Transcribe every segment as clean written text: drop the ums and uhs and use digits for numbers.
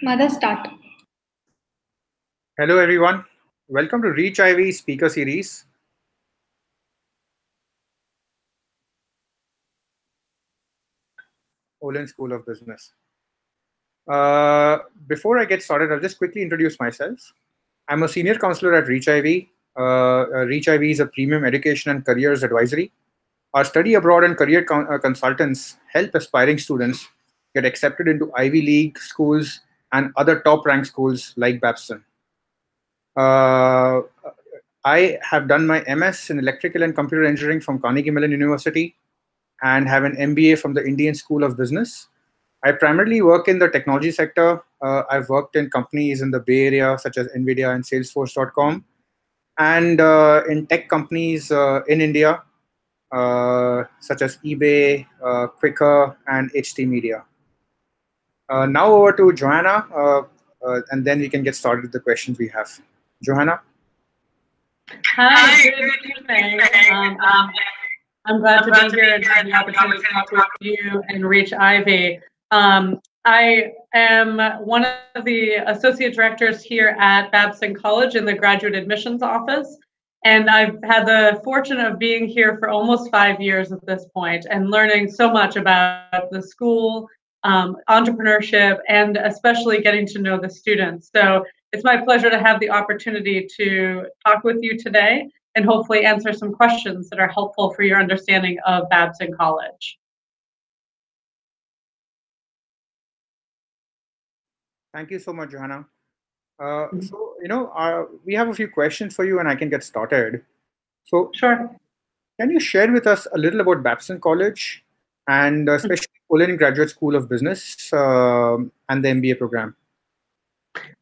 Madhav, start. Hello, everyone. Welcome to ReachIvy Speaker Series. Olin School of Business. Before I get started, I'll just quickly introduce myself. I'm a senior counselor at ReachIvy. ReachIvy is a premium education and careers advisory. Our study abroad and career consultants help aspiring students get accepted into Ivy League schools and other top-ranked schools like Babson. I have done my MS in Electrical and Computer Engineering from Carnegie Mellon University and have an MBA from the Indian School of Business. I primarily work in the technology sector. I've worked in companies in the Bay Area, such as NVIDIA and Salesforce.com, and in tech companies in India, such as eBay, Quicker, and HT Media. Now over to Johanna, and then we can get started with the questions we have. Johanna? Hi, good evening. I'm glad to be here and have the opportunity to talk with you and ReachIvy. I am one of the associate directors here at Babson College in the graduate admissions office, and I've had the fortune of being here for almost 5 years at this point and learning so much about the school, entrepreneurship, and especially getting to know the students. So it's my pleasure to have the opportunity to talk with you today and hopefully answer some questions that are helpful for your understanding of Babson College. Thank you so much, Johanna. We have a few questions for you and I can get started. So, sure. Can you share with us a little about Babson College and especially Olin Graduate School of Business and the MBA program?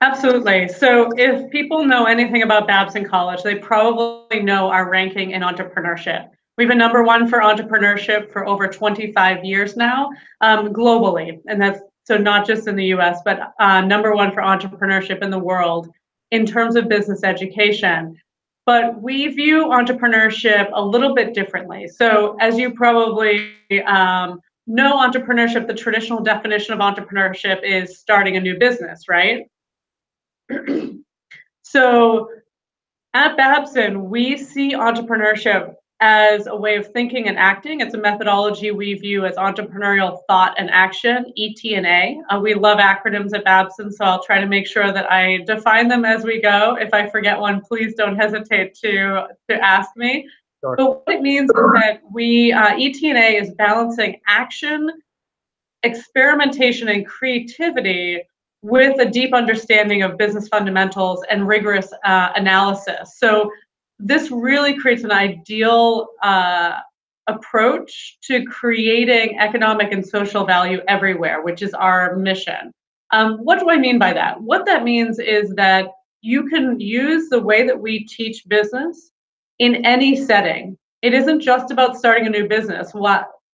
Absolutely. So if people know anything about Babson College, they probably know our ranking in entrepreneurship. We've been #1 for entrepreneurship for over 25 years now, globally. And that's so not just in the US, but #1 for entrepreneurship in the world in terms of business education. But we view entrepreneurship a little bit differently. So as you probably know, entrepreneurship, the traditional definition of entrepreneurship is starting a new business, right? So at Babson, we see entrepreneurship as a way of thinking and acting. It's a methodology we view as entrepreneurial thought and action, ET&A. We love acronyms at Babson, so I'll try to make sure that I define them as we go. If I forget one, please don't hesitate to ask me. Sure. But what it means is that we, ET&A is balancing action, experimentation, and creativity with a deep understanding of business fundamentals and rigorous analysis. So this really creates an ideal approach to creating economic and social value everywhere, which is our mission. What do I mean by that? What that means is that you can use the way that we teach business in any setting. It isn't just about starting a new business.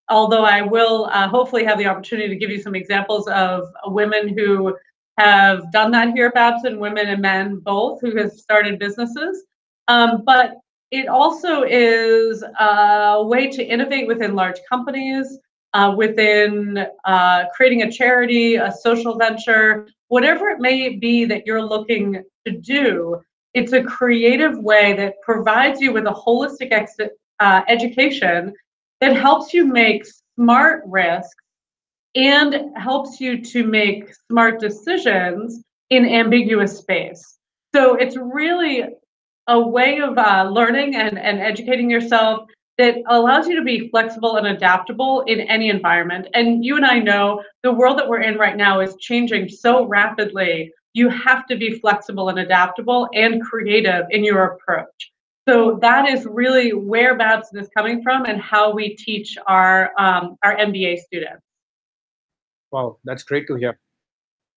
Although I will hopefully have the opportunity to give you some examples of women who have done that here at Babson, women and men both, who have started businesses. But it also is a way to innovate within large companies, within creating a charity, a social venture, whatever it may be that you're looking to do. It's a creative way that provides you with a holistic education that helps you make smart risks and helps you to make smart decisions in ambiguous space. So it's really a way of learning and educating yourself that allows you to be flexible and adaptable in any environment. And you and I know the world that we're in right now is changing so rapidly. You have to be flexible and adaptable and creative in your approach. So that is really where Babson is coming from and how we teach our MBA students. Wow, that's great to hear.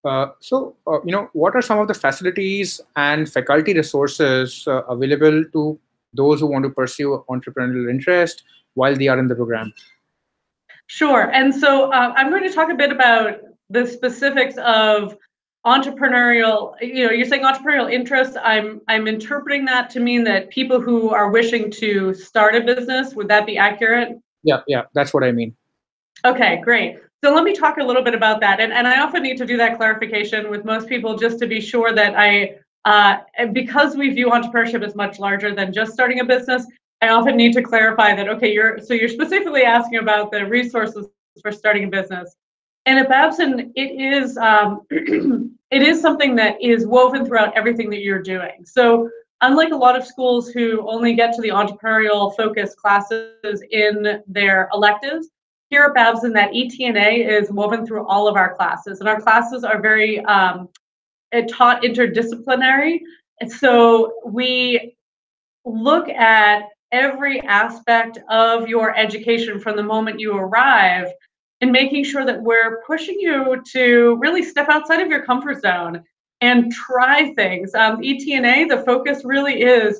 What are some of the facilities and faculty resources available to those who want to pursue entrepreneurial interest while they are in the program? Sure. And so I'm going to talk a bit about the specifics of entrepreneurial, you're saying entrepreneurial interest. I'm interpreting that to mean that people who are wishing to start a business, would that be accurate? Yeah, that's what I mean. Okay, great. So let me talk a little bit about that. And I often need to do that clarification with most people just to be sure that because we view entrepreneurship as much larger than just starting a business, I often need to clarify that, okay, you're specifically asking about the resources for starting a business. And at Babson, it is it is something that is woven throughout everything that you're doing. So unlike a lot of schools who only get to the entrepreneurial focused classes in their electives, here at Babson, that ETNA is woven through all of our classes, and our classes are very taught interdisciplinary. And so we look at every aspect of your education from the moment you arrive and making sure that we're pushing you to really step outside of your comfort zone and try things. ETNA, the focus really is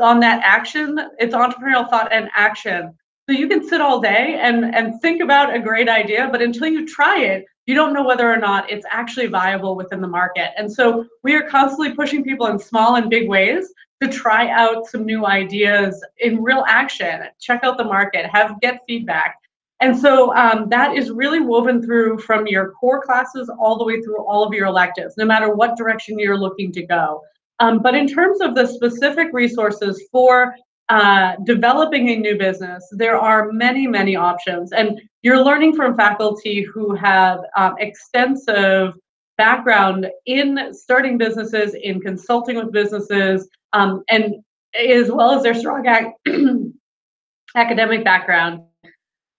on that action. It's entrepreneurial thought and action. So you can sit all day and think about a great idea, but until you try it, you don't know whether or not it's actually viable within the market. And so we are constantly pushing people in small and big ways to try out some new ideas in real action, check out the market, get feedback. And so that is really woven through from your core classes all the way through all of your electives, no matter what direction you're looking to go. But in terms of the specific resources for developing a new business, there are many, many options. And you're learning from faculty who have extensive background in starting businesses, in consulting with businesses, and as well as their strong academic background.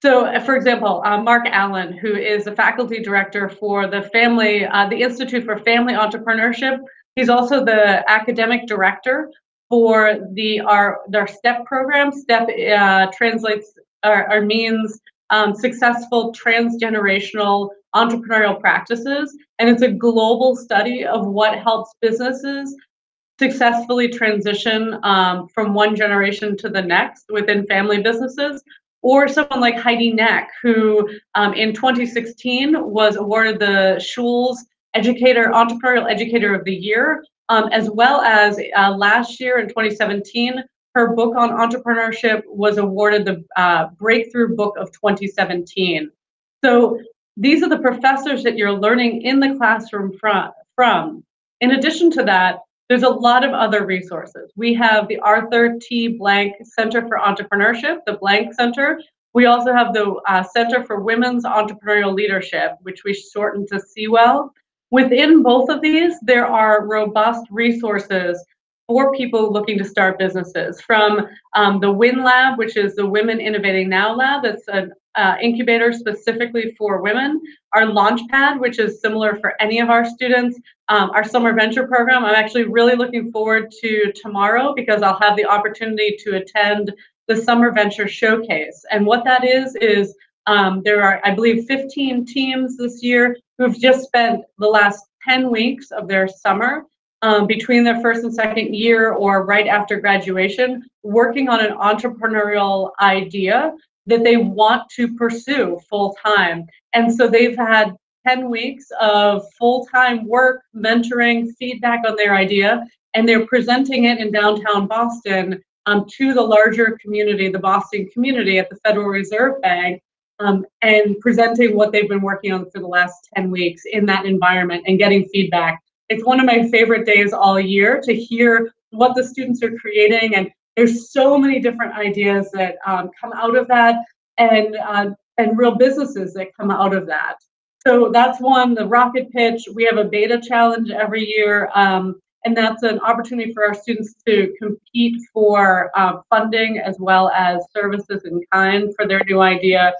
So, for example, Mark Allen, who is a faculty director for the Institute for Family Entrepreneurship, he's also the academic director for their STEP program. STEP translates or means successful transgenerational entrepreneurial practices, and it's a global study of what helps businesses successfully transition from one generation to the next within family businesses. Or someone like Heidi Neck, who in 2016 was awarded the Schulz Entrepreneurial Educator of the Year, as well as last year in 2017, her book on entrepreneurship was awarded the Breakthrough Book of 2017. So these are the professors that you're learning in the classroom from. In addition to that, there's a lot of other resources. We have the Arthur T. Blank Center for Entrepreneurship, the Blank Center. We also have the Center for Women's Entrepreneurial Leadership, which we shorten to CWEL. Within both of these, there are robust resources for people looking to start businesses, from the WIN Lab, which is the Women Innovating Now Lab. It's an incubator specifically for women. Our Launchpad, which is similar for any of our students. Our Summer Venture Program, I'm actually really looking forward to tomorrow because I'll have the opportunity to attend the Summer Venture Showcase. And what that is there are, I believe, 15 teams this year who've just spent the last 10 weeks of their summer between their first and second year or right after graduation, working on an entrepreneurial idea that they want to pursue full time. And so they've had 10 weeks of full-time work, mentoring, feedback on their idea, and they're presenting it in downtown Boston to the larger community, the Boston community at the Federal Reserve Bank, and presenting what they've been working on for the last 10 weeks in that environment and getting feedback. It's one of my favorite days all year to hear what the students are creating, and there's so many different ideas that come out of that, and real businesses that come out of that. So that's one. The Rocket Pitch, we have a beta challenge every year, and that's an opportunity for our students to compete for funding as well as services in kind for their new idea.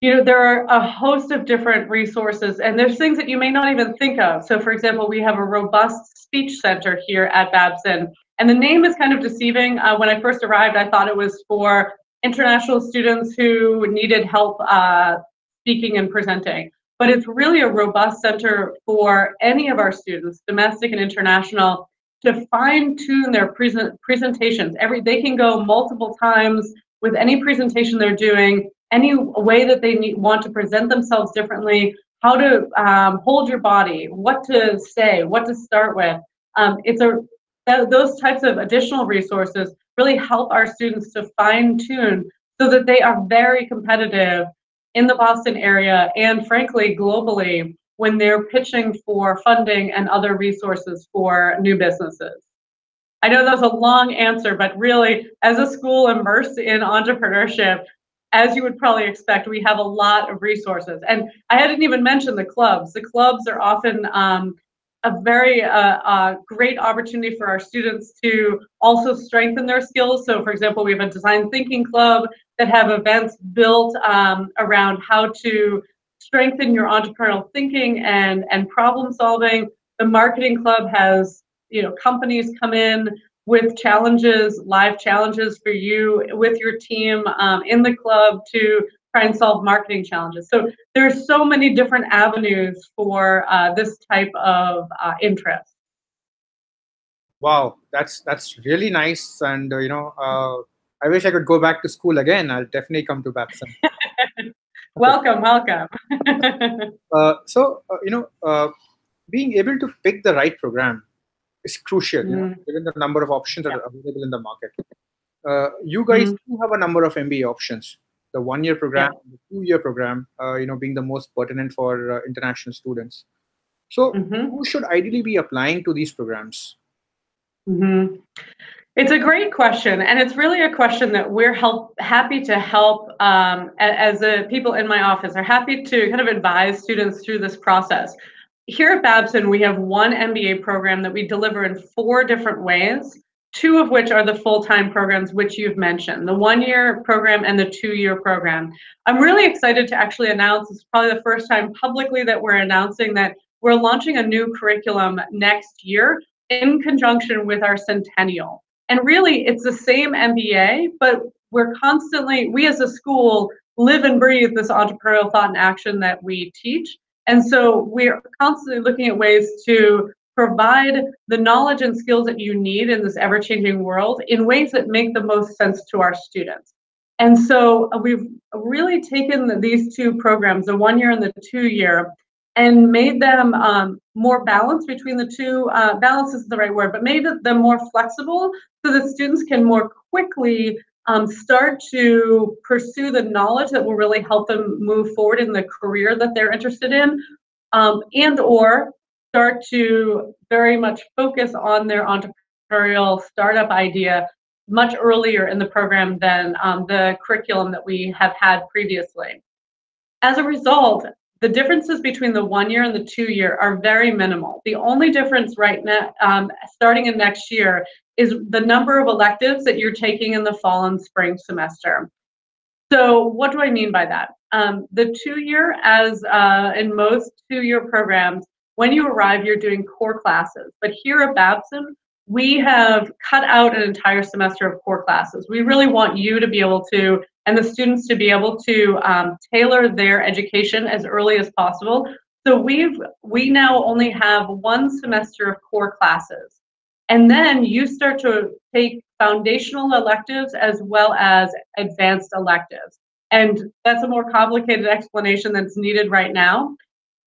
There are a host of different resources, and there's things that you may not even think of. So, for example, we have a robust speech center here at Babson, and the name is kind of deceiving. When I first arrived, I thought it was for international students who needed help speaking and presenting. But it's really a robust center for any of our students, domestic and international, to fine-tune their presentations. They can go multiple times with any presentation they're doing, any way that they want to present themselves differently, how to hold your body, what to say, what to start with. Those types of additional resources really help our students to fine tune so that they are very competitive in the Boston area and frankly globally when they're pitching for funding and other resources for new businesses. I know that was a long answer, but really, as a school immersed in entrepreneurship, as you would probably expect, we have a lot of resources. And I hadn't even mentioned the clubs. The clubs are often a very great opportunity for our students to also strengthen their skills. So, for example, we have a design thinking club that have events built around how to strengthen your entrepreneurial thinking and problem solving. The marketing club has companies come in with challenges, live challenges for you with your team in the club to try and solve marketing challenges. So there's so many different avenues for this type of interest. Wow, that's really nice, and I wish I could go back to school again. I'll definitely come to Babson. Okay. Welcome, welcome. Being able to pick the right program is crucial, Mm. given the number of options that Yeah. are available in the market. You guys do have a number of MBA options. The 1-year program, Yeah. the 2-year program, being the most pertinent for international students. So, Mm-hmm. who should ideally be applying to these programs? Mm-hmm. It's a great question, and it's really a question that we're happy to help as the people in my office are happy to kind of advise students through this process. Here at Babson, we have one MBA program that we deliver in 4 different ways, 2 of which are the full-time programs which you've mentioned, the 1-year program and the 2-year program. I'm really excited to actually announce, it's probably the first time publicly that we're announcing that we're launching a new curriculum next year in conjunction with our centennial. And really, it's the same MBA, but we as a school live and breathe this entrepreneurial thought and action that we teach. And so we're constantly looking at ways to provide the knowledge and skills that you need in this ever-changing world in ways that make the most sense to our students. And so we've really taken these 2 programs, the 1-year and the 2-year, and made them more balanced between the 2. Balance isn't the right word, but made them more flexible so that students can more quickly start to pursue the knowledge that will really help them move forward in the career that they're interested in, and or start to very much focus on their entrepreneurial startup idea much earlier in the program than the curriculum that we have had previously. As a result, the differences between the 1-year and the 2-year are very minimal. The only difference right now, starting in next year, is the number of electives that you're taking in the fall and spring semester. So what do I mean by that? The 2-year, as in most 2-year programs, when you arrive, you're doing core classes. But here at Babson, we have cut out an entire semester of core classes. We really want you to be able to, and the students to be able to tailor their education as early as possible. So we now only have 1 semester of core classes. And then you start to take foundational electives as well as advanced electives. And that's a more complicated explanation that's needed right now.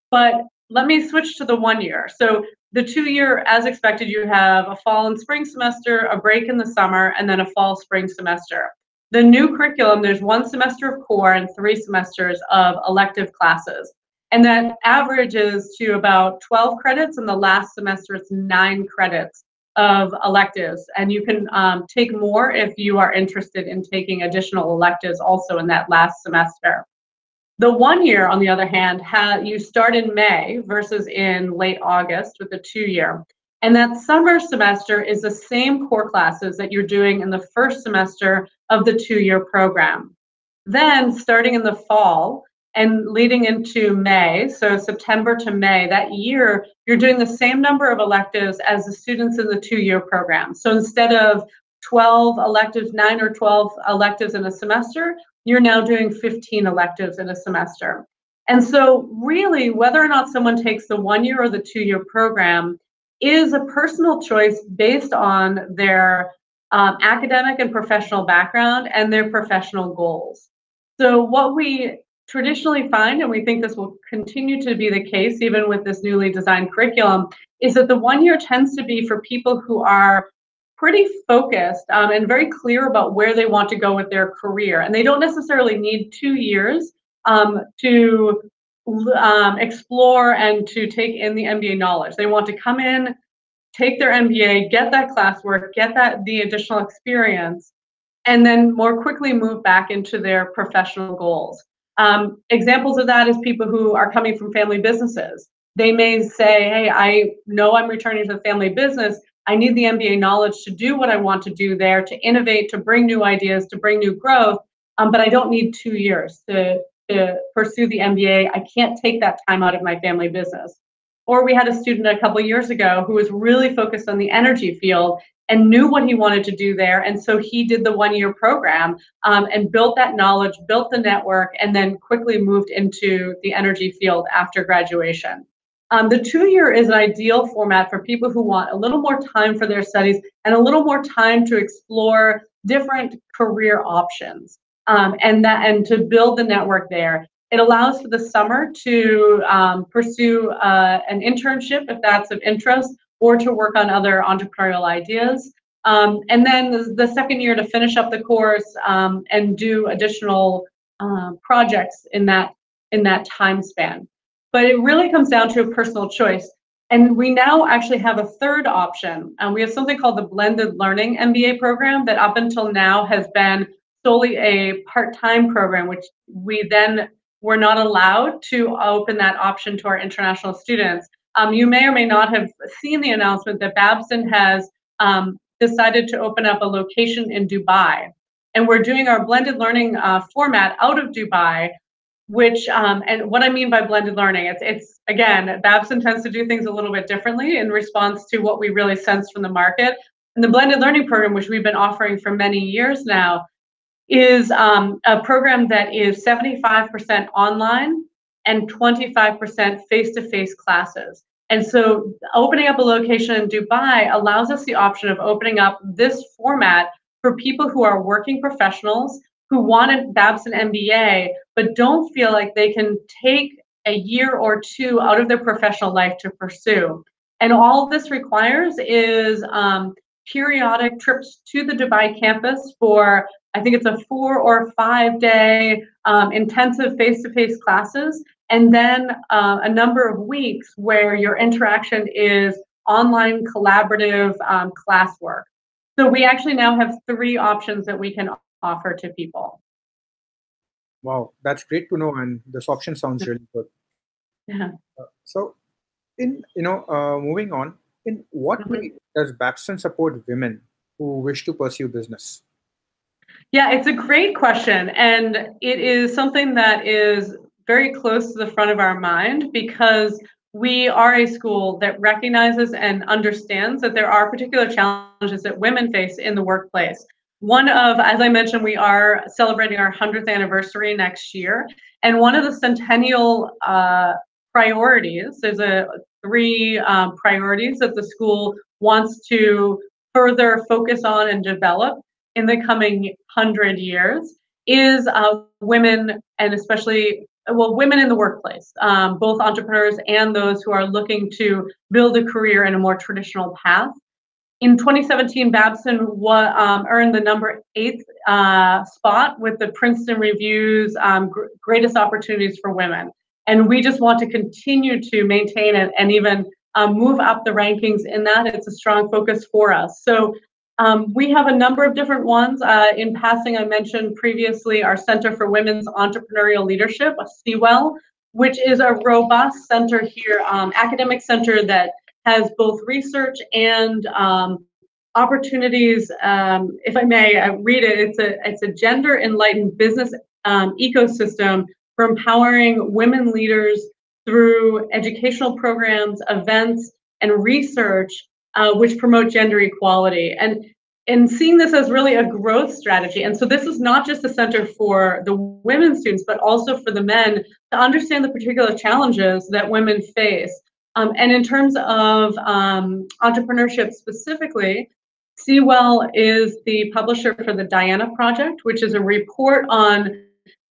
But let me switch to the 1-year. So the 2-year, as expected, you have a fall and spring semester, a break in the summer, and then a fall spring semester. The new curriculum, there's 1 semester of core and 3 semesters of elective classes. And that averages to about 12 credits, and the last semester it's 9 credits of electives. And you can take more if you are interested in taking additional electives also in that last semester. The 1-year, on the other hand, you start in May versus in late August with the 2-year. And that summer semester is the same core classes that you're doing in the first semester of the 2-year program. Then, starting in the fall and leading into May, so September to May, that year, you're doing the same number of electives as the students in the 2-year program. So instead of 12 electives, 9 or 12 electives in a semester, you're now doing 15 electives in a semester. And so really, whether or not someone takes the 1-year or the 2-year program is a personal choice based on their academic and professional background and their professional goals. So what we traditionally find, and we think this will continue to be the case even with this newly designed curriculum, is that the 1 year tends to be for people who are pretty focused and very clear about where they want to go with their career. And they don't necessarily need 2 years to explore and to take in the MBA knowledge. They want to come in, take their MBA, get that classwork, get the additional experience, and then more quickly move back into their professional goals. Examples of that is people who are coming from family businesses. They may say, hey, I know I'm returning to the family business. I need the MBA knowledge to do what I want to do there, to innovate, to bring new ideas, to bring new growth, but I don't need 2 years to pursue the MBA. I can't take that time out of my family business. Or we had a student a couple of years ago who was really focused on the energy field and knew what he wanted to do there. And so he did the 1 year program and built that knowledge, built the network, and then quickly moved into the energy field after graduation. The 2 year is an ideal format for people who want a little more time for their studies and a little more time to explore different career options and to build the network there. It allows for the summer to pursue an internship if that's of interest, or to work on other entrepreneurial ideas. And then the second year to finish up the course and do additional projects in that time span. But it really comes down to a personal choice. And we now actually have a third option. We have something called the Blended Learning MBA program that up until now has been solely a part-time program, which we then were not allowed to open that option to our international students. You may or may not have seen the announcement that Babson has decided to open up a location in Dubai. And we're doing our blended learning format out of Dubai, which, and what I mean by blended learning, it's again, Babson tends to do things a little bit differently in response to what we really sense from the market. And the blended learning program, which we've been offering for many years now, is a program that is 75% online and 25% face-to-face classes. And so opening up a location in Dubai allows us the option of opening up this format for people who are working professionals who want a Babson MBA, but don't feel like they can take a year or two out of their professional life to pursue. And all this requires is periodic trips to the Dubai campus for, I think it's a 4 or 5 day intensive face-to-face classes, and then a number of weeks where your interaction is online collaborative classwork. So we actually now have 3 options that we can offer to people. Wow, that's great to know, and this option sounds really good. Yeah. So, moving on, in what way does Babson support women who wish to pursue business? Yeah, it's a great question, and it is something that is very close to the front of our mind because we are a school that recognizes and understands that there are particular challenges that women face in the workplace. One of, as I mentioned, we are celebrating our 100th anniversary next year, and one of the centennial priorities, there's 3 priorities that the school wants to further focus on and develop in the coming 100 years, is women, and especially, well, women in the workplace, both entrepreneurs and those who are looking to build a career in a more traditional path. In 2017, Babson earned the number 8th spot with the Princeton Review's Greatest Opportunities for Women. And we just want to continue to maintain it and even move up the rankings in that. It's a strong focus for us. So we have a number of different ones. In passing, I mentioned previously our Center for Women's Entrepreneurial Leadership, CWEL, which is a robust center here, academic center that has both research and opportunities. If I may read it, it's a gender enlightened business ecosystem for empowering women leaders through educational programs, events, and research which promote gender equality. And seeing this as really a growth strategy. And so this is not just a center for the women students, but also for the men to understand the particular challenges that women face. And in terms of entrepreneurship specifically, CWEL is the publisher for the Diana Project, which is a report on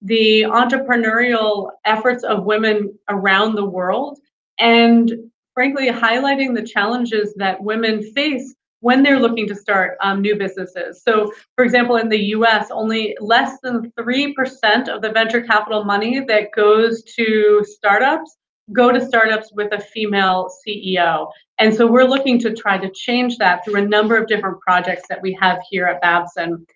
the entrepreneurial efforts of women around the world, and frankly, highlighting the challenges that women face when they're looking to start new businesses. So, for example, in the US, only less than 3% of the venture capital money that goes to startups go to startups with a female CEO. And so we're looking to try to change that through a number of different projects that we have here at Babson.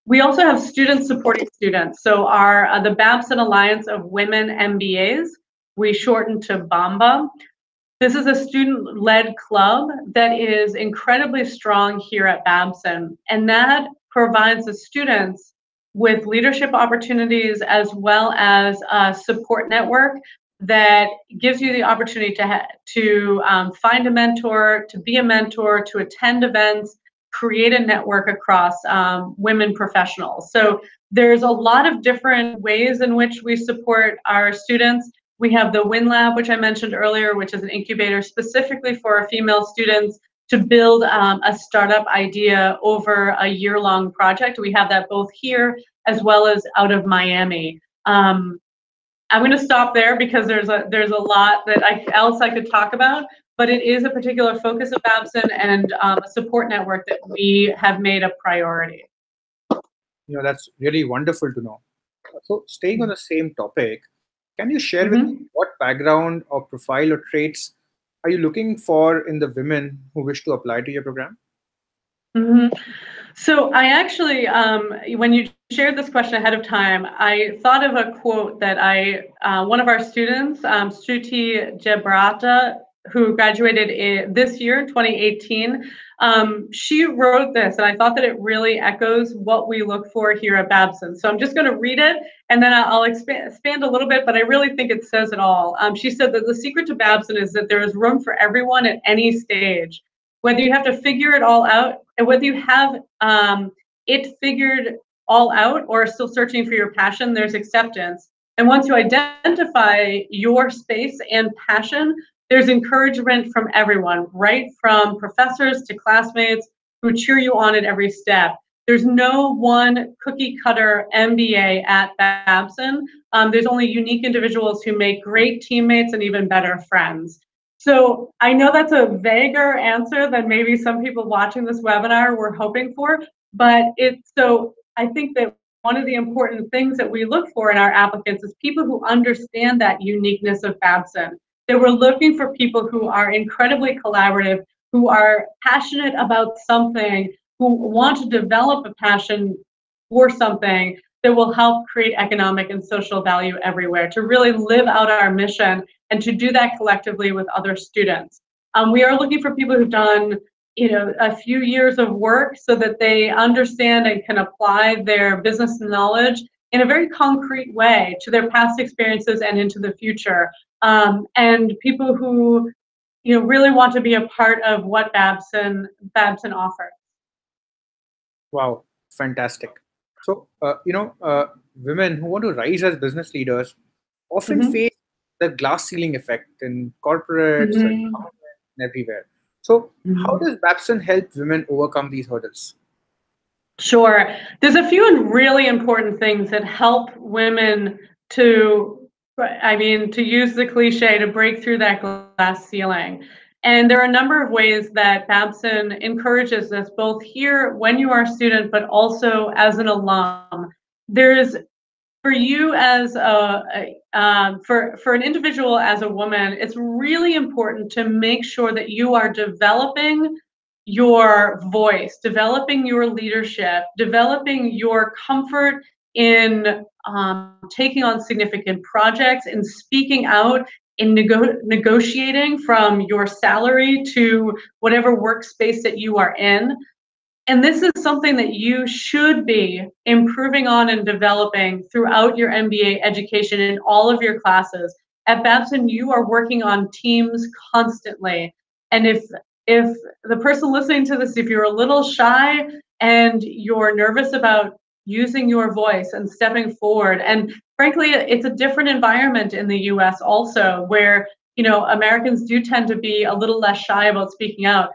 We also have students supporting students. So our the Babson Alliance of Women MBAs, we shorten to BAMBA. This is a student-led club that is incredibly strong here at Babson, and that provides the students with leadership opportunities as well as a support network that gives you the opportunity to find a mentor, to be a mentor, to attend events, create a network across women professionals. So there's a lot of different ways in which we support our students. We have the Win Lab, which I mentioned earlier, which is an incubator specifically for female students to build a startup idea over a year-long project. We have that both here as well as out of Miami. I'm going to stop there because there's a lot that else I could talk about, but it is a particular focus of Babson and a support network that we have made a priority. That's really wonderful to know. So, staying on the same topic, can you share with me what background or profile or traits are you looking for in the women who wish to apply to your program? So I actually, when you shared this question ahead of time, I thought of a quote that one of our students, Shruti Jabrata, who graduated this year, 2018, she wrote this, and I thought that it really echoes what we look for here at Babson. So I'm just going to read it, and then I'll expand a little bit, but I really think it says it all. She said that the secret to Babson is that there is room for everyone at any stage. Whether you have to figure it all out, and whether you have it figured all out or still searching for your passion, there's acceptance. And once you identify your space and passion, there's encouragement from everyone, right from professors to classmates who cheer you on at every step. There's no one cookie cutter MBA at Babson. There's only unique individuals who make great teammates and even better friends. So I know that's a vaguer answer than maybe some people watching this webinar were hoping for, but I think that one of the important things that we look for in our applicants is people who understand that uniqueness of Babson. That we're looking for people who are incredibly collaborative, who are passionate about something, who want to develop a passion for something that will help create economic and social value everywhere, to really live out our mission and to do that collectively with other students. We are looking for people who've done a few years of work so that they understand and can apply their business knowledge in a very concrete way to their past experiences and into the future. And people who really want to be a part of what Babson offers. Wow, fantastic. So, women who want to rise as business leaders often face the glass ceiling effect in corporates and everywhere. So, how does Babson help women overcome these hurdles? Sure. There's a few really important things that help women to use the cliche, to break through that glass ceiling. And there are a number of ways that Babson encourages this, both here when you are a student, but also as an alum. There's, for you as for an individual, as a woman, it's really important to make sure that you are developing your voice, developing your leadership, developing your comfort in taking on significant projects, in speaking out, in negotiating from your salary to whatever workspace that you are in. And this is something that you should be improving on and developing throughout your MBA education in all of your classes. At Babson, you are working on teams constantly. And if the person listening to this, if you're a little shy and you're nervous about using your voice and stepping forward, and frankly, it's a different environment in the US also, where Americans do tend to be a little less shy about speaking out.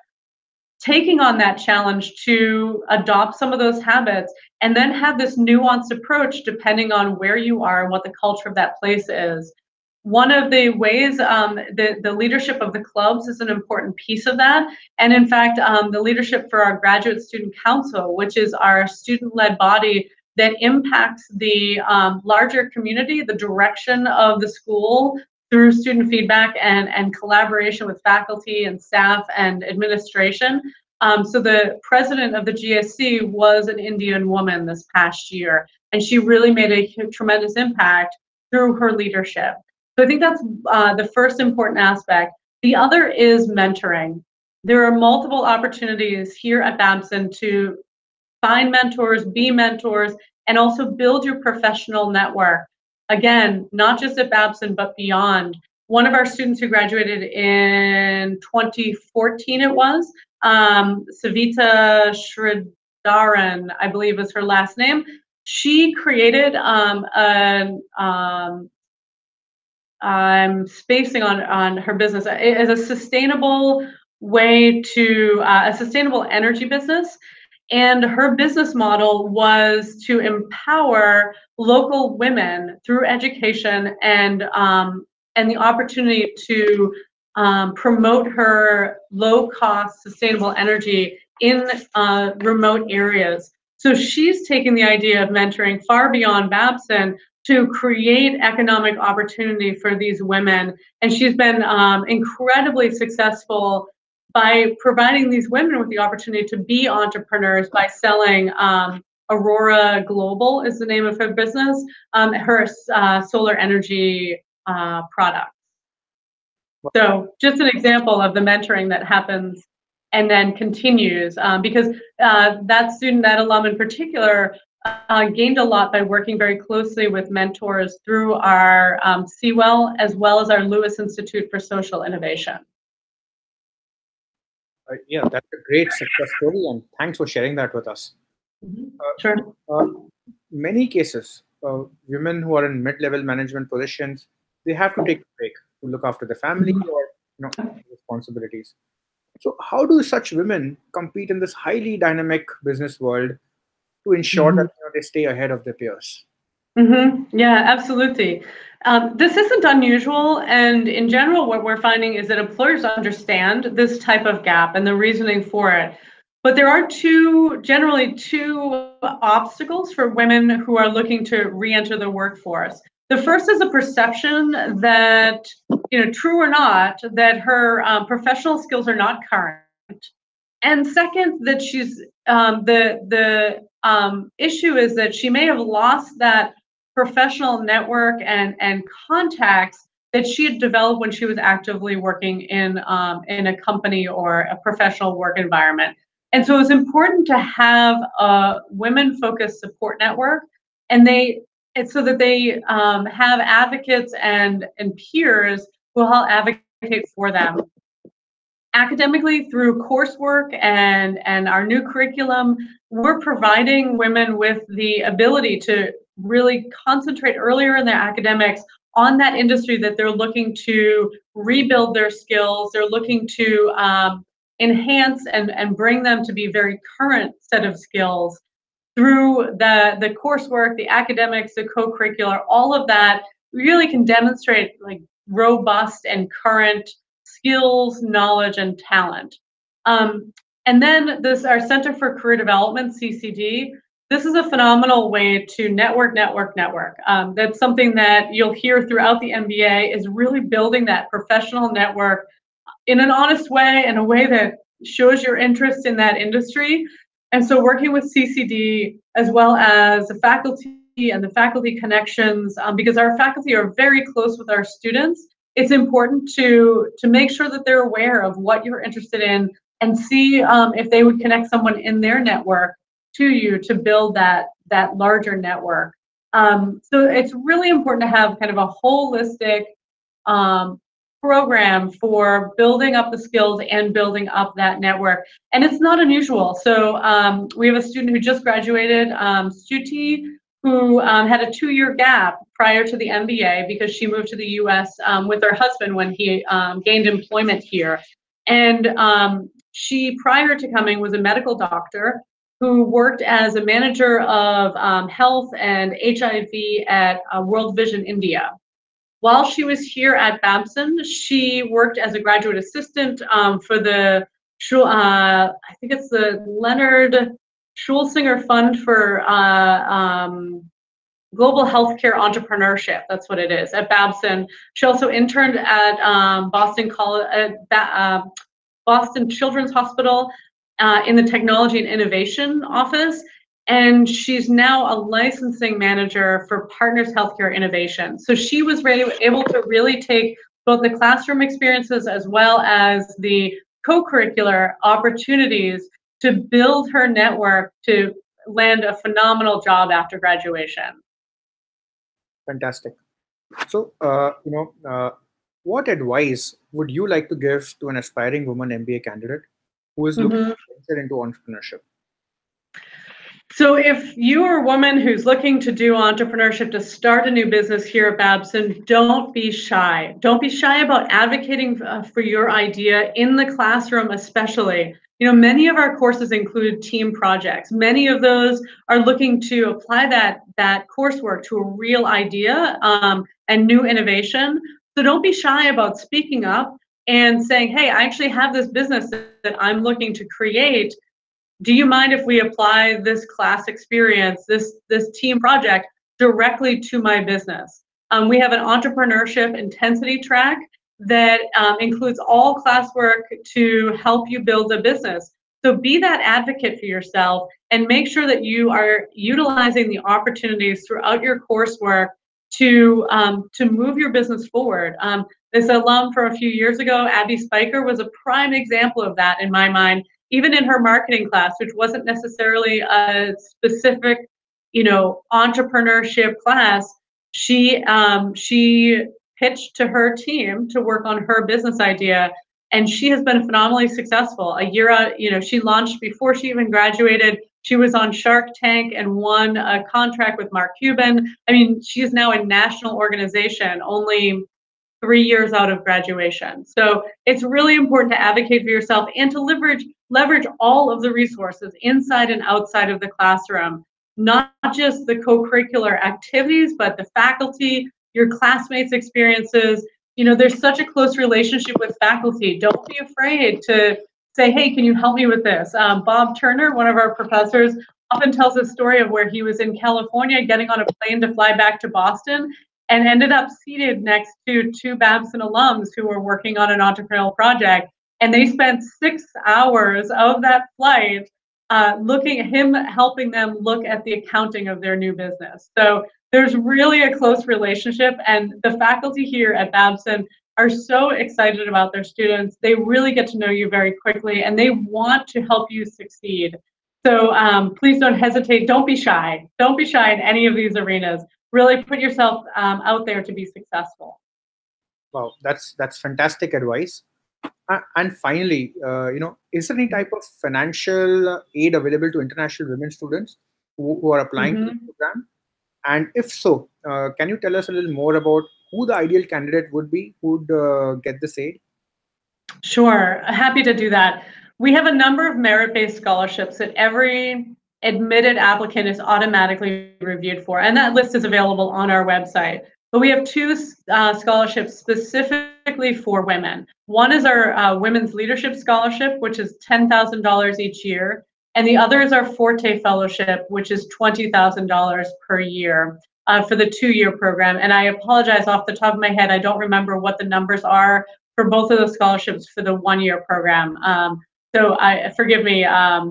taking on that challenge to adopt some of those habits and then have this nuanced approach depending on where you are and what the culture of that place is. One of the ways, the leadership of the clubs is an important piece of that. And in fact, the leadership for our Graduate Student Council, which is our student-led body that impacts the larger community, the direction of the school through student feedback and collaboration with faculty and staff and administration. So the president of the GSC was an Indian woman this past year, and she really made a tremendous impact through her leadership. So I think that's the first important aspect. The other is mentoring. There are multiple opportunities here at Babson to find mentors, be mentors, and also build your professional network. Again, not just at Babson, but beyond. One of our students who graduated in 2014, it was, Savita Sridharan, I believe is her last name. She created I'm spacing on her business. It is a sustainable way to a sustainable energy business. And her business model was to empower local women through education and the opportunity to promote her low-cost sustainable energy in remote areas. So she's taking the idea of mentoring far beyond Babson to create economic opportunity for these women. And she's been incredibly successful by providing these women with the opportunity to be entrepreneurs by selling Aurora Global is the name of her business, her solar energy products. So just an example of the mentoring that happens and then continues because that student, that alum in particular, gained a lot by working very closely with mentors through our Sewell as well as our Lewis Institute for Social Innovation. Yeah, that's a great success story, and thanks for sharing that with us. Sure. Many cases, women who are in mid-level management positions, they have to take a break to look after the family or responsibilities. So how do such women compete in this highly dynamic business world to ensure that they stay ahead of their peers? Yeah, absolutely. This isn't unusual, and in general, what we're finding is that employers understand this type of gap and the reasoning for it. But there are generally two obstacles for women who are looking to re-enter the workforce. The first is a perception that, true or not, that her professional skills are not current. And second, that she's the issue is that she may have lost that professional network and contacts that she had developed when she was actively working in a company or a professional work environment. And so it's important to have a women-focused support network, and so that they have advocates and peers who will help advocate for them. Academically, through coursework and our new curriculum, we're providing women with the ability to really concentrate earlier in their academics on that industry that they're looking to rebuild their skills. They're looking to enhance and bring them to be very current set of skills through the coursework, the academics, the co-curricular. All of that really can demonstrate like robust and current skills, knowledge, and talent. And then our Center for Career Development, CCD, this is a phenomenal way to network. That's something that you'll hear throughout the MBA is really building that professional network in an honest way, in a way that shows your interest in that industry. And so working with CCD as well as the faculty and the faculty connections, because our faculty are very close with our students, it's important to make sure that they're aware of what you're interested in and see if they would connect someone in their network to you to build that larger network. So it's really important to have kind of a holistic program for building up the skills and building up that network. And it's not unusual. So we have a student who just graduated, Stuti, who had a 2-year gap prior to the MBA because she moved to the US with her husband when he gained employment here. And She, prior to coming, was a medical doctor who worked as a manager of health and HIV at World Vision India. While she was here at Babson, she worked as a graduate assistant for the, I think it's the Leonard Schulsinger Fund for Global Healthcare Entrepreneurship. That's what it is at Babson. She also interned at Boston Children's Hospital in the Technology and Innovation Office. And she's now a licensing manager for Partners Healthcare Innovation. So she was able to really take both the classroom experiences as well as the co-curricular opportunities to build her network to land a phenomenal job after graduation. Fantastic. So, what advice would you like to give to an aspiring woman MBA candidate who is looking to venture into entrepreneurship? So if you are a woman who's looking to do entrepreneurship, to start a new business here at Babson, don't be shy. Don't be shy about advocating for your idea in the classroom, especially. Many of our courses include team projects. Many of those are looking to apply that coursework to a real idea and new innovation. So don't be shy about speaking up and saying, hey, I actually have this business that I'm looking to create. Do you mind if we apply this class experience, this team project directly to my business? We have an entrepreneurship intensity track that includes all classwork to help you build a business. So be that advocate for yourself and make sure that you are utilizing the opportunities throughout your coursework to move your business forward. This alum from a few years ago, Abby Spiker, was a prime example of that in my mind. Even in her marketing class, which wasn't necessarily a specific, entrepreneurship class, she pitched to her team to work on her business idea, and she has been phenomenally successful. A year out, she launched before she even graduated. She was on Shark Tank and won a contract with Mark Cuban. I mean, she is now a national organization, only 3 years out of graduation. So it's really important to advocate for yourself and to leverage all of the resources inside and outside of the classroom, not just the co-curricular activities, but the faculty, your classmates' experiences. There's such a close relationship with faculty. Don't be afraid to say, hey, can you help me with this? Bob Turner, one of our professors, often tells a story of where he was in California getting on a plane to fly back to Boston and ended up seated next to two Babson alums who were working on an entrepreneurial project. And they spent 6 hours of that flight looking at him, helping them look at the accounting of their new business. So there's really a close relationship, and the faculty here at Babson are so excited about their students. They really get to know you very quickly, and they want to help you succeed. So please don't hesitate. Don't be shy. Don't be shy in any of these arenas. Really put yourself out there to be successful. Wow, that's fantastic advice. And finally, is there any type of financial aid available to international women students who are applying to the program? And if so, can you tell us a little more about who the ideal candidate would be who would get this aid? Sure, happy to do that. We have a number of merit-based scholarships that every admitted applicant is automatically reviewed for, and that list is available on our website. But we have two scholarships specifically for women. One is our Women's Leadership Scholarship, which is $10,000 each year, and the other is our Forte Fellowship, which is $20,000 per year for the 2-year program. And I apologize, off the top of my head, I don't remember what the numbers are for both of those scholarships for the 1-year program. So forgive me,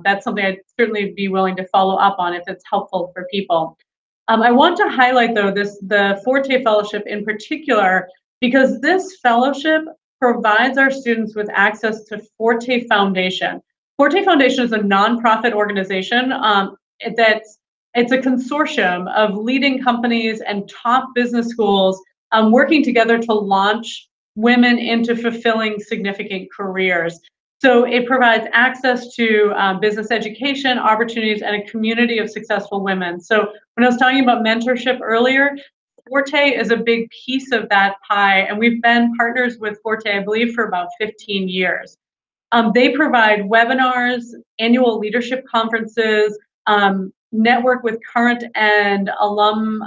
that's something I'd certainly be willing to follow up on if it's helpful for people. I want to highlight, though, the Forte Fellowship in particular, because this fellowship provides our students with access to Forte Foundation. Forte Foundation is a nonprofit organization it's a consortium of leading companies and top business schools working together to launch women into fulfilling significant careers. So it provides access to business education opportunities and a community of successful women. So when I was talking about mentorship earlier, Forte is a big piece of that pie, and we've been partners with Forte, I believe, for about 15 years. They provide webinars, annual leadership conferences, network with current and alum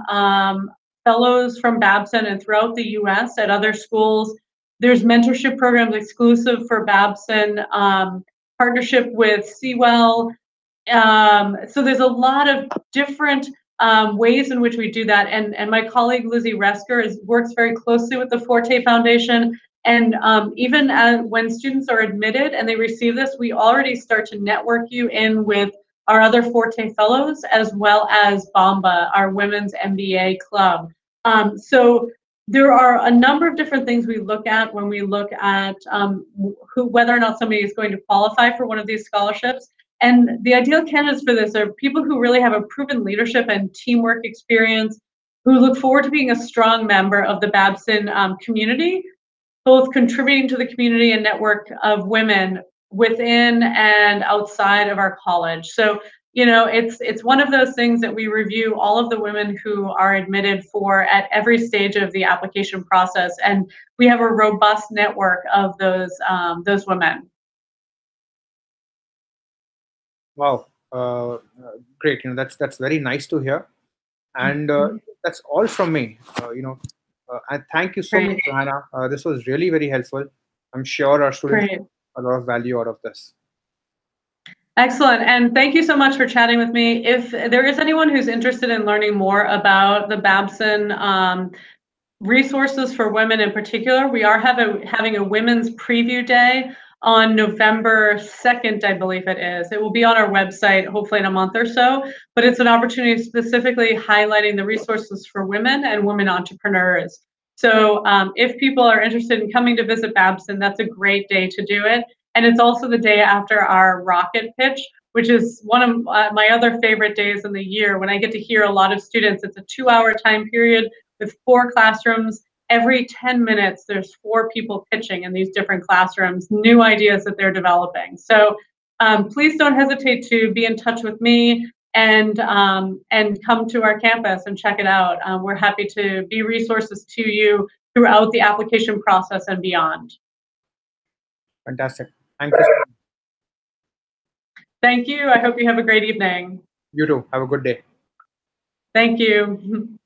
fellows from Babson and throughout the US at other schools. There's mentorship programs exclusive for Babson, partnership with Sewell. So there's a lot of different ways in which we do that. And my colleague Lizzie Resker works very closely with the Forte Foundation. And even when students are admitted and they receive this, we already start to network you in with our other Forte Fellows, as well as BAMBA, our Women's MBA Club. So there are a number of different things we look at when we look at whether or not somebody is going to qualify for one of these scholarships. And the ideal candidates for this are people who really have a proven leadership and teamwork experience, who look forward to being a strong member of the Babson community, both contributing to the community and network of women within and outside of our college. So, you know, it's one of those things that we review all of the women who are admitted for at every stage of the application process, and we have a robust network of those women. Wow, great. You know, that's very nice to hear, and that's all from me. And thank you so much, Johanna. This was really very helpful. I'm sure our students get a lot of value out of this. Excellent, and thank you so much for chatting with me. If there is anyone who's interested in learning more about the Babson resources for women in particular, we are having a Women's Preview Day on November 2nd, I believe it is. It will be on our website, hopefully in a month or so, but it's an opportunity specifically highlighting the resources for women and women entrepreneurs. So if people are interested in coming to visit Babson, that's a great day to do it. And it's also the day after our rocket pitch, which is one of my other favorite days in the year when I get to hear a lot of students. It's a 2-hour time period with 4 classrooms. Every 10 minutes, there's 4 people pitching in these different classrooms, new ideas that they're developing. So please don't hesitate to be in touch with me and come to our campus and check it out. We're happy to be resources to you throughout the application process and beyond. Fantastic. Thank you. Thank you. I hope you have a great evening. You too. Have a good day. Thank you.